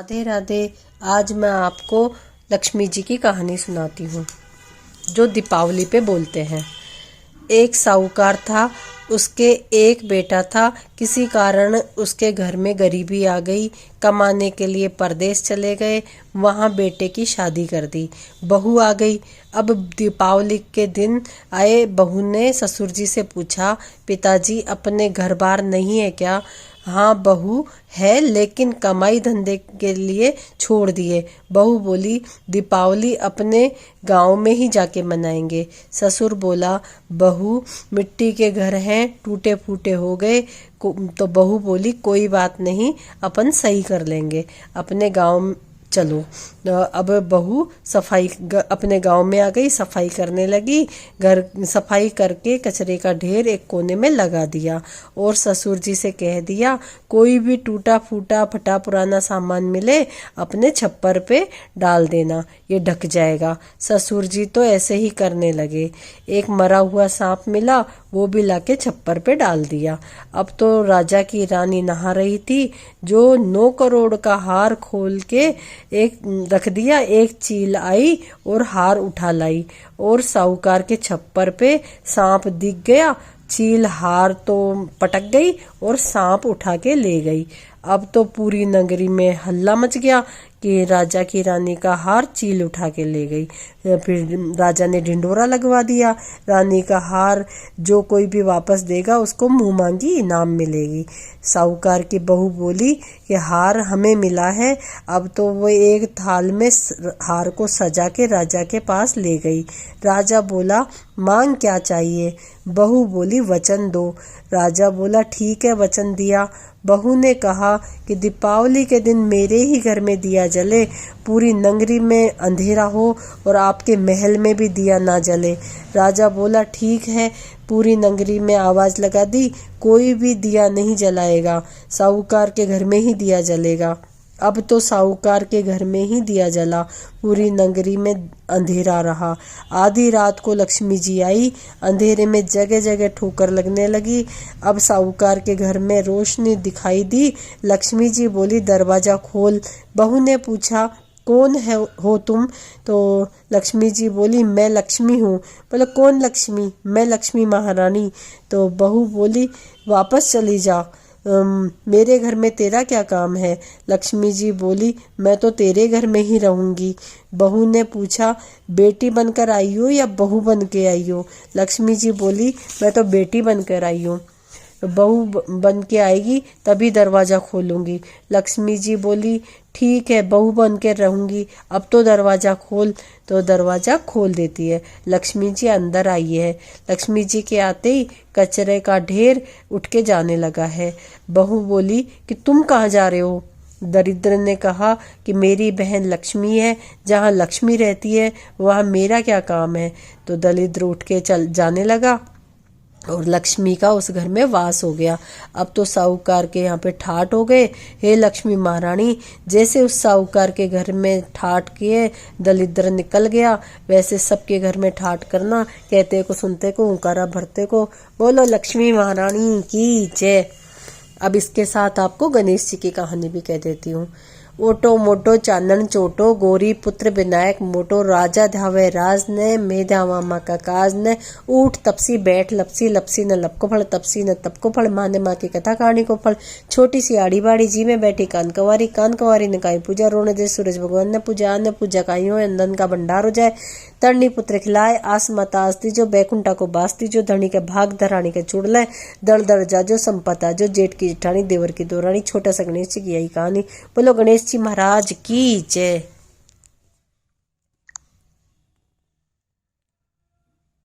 राधे राधे। आज मैं आपको लक्ष्मी जी की कहानी सुनाती हूँ जो दीपावली पे बोलते हैं। एक साहूकार था, उसके एक बेटा था। किसी कारण उसके घर में गरीबी आ गई, कमाने के लिए परदेश चले गए। वहाँ बेटे की शादी कर दी, बहू आ गई। अब दीपावली के दिन आए, बहू ने ससुर जी से पूछा, पिताजी अपने घर बार नहीं है क्या? हाँ बहू है, लेकिन कमाई धंधे के लिए छोड़ दिए। बहू बोली, दीपावली अपने गांव में ही जाके मनाएंगे। ससुर बोला, बहू मिट्टी के घर हैं, टूटे फूटे हो गए। तो बहू बोली, कोई बात नहीं, अपन सही कर लेंगे, अपने गांव चलो। अब बहू अपने गांव में आ गई, सफाई करने लगी। घर सफाई करके कचरे का ढेर एक कोने में लगा दिया और ससुर जी से कह दिया, कोई भी टूटा फूटा फटा पुराना सामान मिले अपने छप्पर पे डाल देना, ये ढक जाएगा। ससुर जी तो ऐसे ही करने लगे। एक मरा हुआ सांप मिला, वो भी लाके छप्पर पे डाल दिया। अब तो राजा की रानी नहा रही थी, जो 9 करोड़ का हार खोल के एक रख दिया। एक चील आई और हार उठा लाई और साहूकार के छप्पर पे सांप दिख गया। चील हार तो पटक गई और सांप उठा के ले गई। अब तो पूरी नगरी में हल्ला मच गया कि राजा की रानी का हार चील उठा के ले गई। फिर राजा ने ढिंढोरा लगवा दिया, रानी का हार जो कोई भी वापस देगा उसको मुंह मांगी इनाम मिलेगी। साहूकार की बहू बोली कि हार हमें मिला है। अब तो वो एक थाल में हार को सजा के राजा के पास ले गई। राजा बोला, मांग क्या चाहिए? बहू बोली, वचन दो। राजा बोला, ठीक है, वचन दिया। बहू ने कहा कि दीपावली के दिन मेरे ही घर में दिया जले, पूरी नगरी में अंधेरा हो और आपके महल में भी दिया ना जले। राजा बोला, ठीक है। पूरी नगरी में आवाज लगा दी, कोई भी दिया नहीं जलाएगा, साहूकार के घर में ही दिया जलेगा। अब तो साहूकार के घर में ही दिया जला, पूरी नगरी में अंधेरा रहा। आधी रात को लक्ष्मी जी आई, अंधेरे में जगह जगह ठोकर लगने लगी। अब साहूकार के घर में रोशनी दिखाई दी। लक्ष्मी जी बोली, दरवाजा खोल। बहू ने पूछा, कौन हो तुम? तो लक्ष्मी जी बोली, मैं लक्ष्मी हूँ। बोले, कौन लक्ष्मी? मैं लक्ष्मी महारानी। तो बहू बोली, वापस चली जा, मेरे घर में तेरा क्या काम है? लक्ष्मी जी बोली, मैं तो तेरे घर में ही रहूंगी। बहू ने पूछा, बेटी बनकर आई हो या बहू बन के आई हो? लक्ष्मी जी बोली, मैं तो बेटी बनकर आई हूँ, बहू बन के आएगी तभी दरवाजा खोलूंगी। लक्ष्मी जी बोली, ठीक है, बहू बन के रहूंगी, अब तो दरवाजा खोल। तो दरवाजा खोल देती है। लक्ष्मी जी अंदर आई है। लक्ष्मी जी के आते ही कचरे का ढेर उठ के जाने लगा है। बहू बोली कि तुम कहाँ जा रहे हो? दरिद्र ने कहा कि मेरी बहन लक्ष्मी है, जहाँ लक्ष्मी रहती है वहाँ मेरा क्या काम है? तो दरिद्र उठ के चल जाने लगा और लक्ष्मी का उस घर में वास हो गया। अब तो साहूकार के यहाँ पे ठाट हो गए, हे लक्ष्मी महारानी, जैसे उस साहूकार के घर में ठाट किए दरिद्र निकल गया, वैसे सबके घर में ठाट करना, कहते को सुनते को हुंकारा भरते को। बोलो लक्ष्मी महारानी की जय। अब इसके साथ आपको गणेश जी की कहानी भी कह देती हूँ। ओटो मोटो चानन चोटो, गोरी पुत्र विनायक मोटो, राजा ध्यावे राज ने, मैं ध्यावा माँ का काज ने। ऊठ तपसी बैठ लपसी, लपसी न लब को फल, तपसी न तप को फल, माँ ने माँ की कथा कहानी को फल। छोटी सी आड़ी बाड़ी जी में बैठी कान कवारी ने काई पूजा, रोने दे सूरज भगवान ने पूजा, अन्य पूजा काई हो, अंदन का भंडार हो जाए। तरनी पुत्र खिलाए, आस माता आस्ती जो, बैकुंठा को बास्ती जो, धनी के भाग धरानी के चुड़ले, दड़ दड़ जा जो, संपता जो, जेठ की जेठानी देवर की दो रानी। छोटा सा गणेश जी की यही कहानी। बोलो गणेश जी महाराज की जय।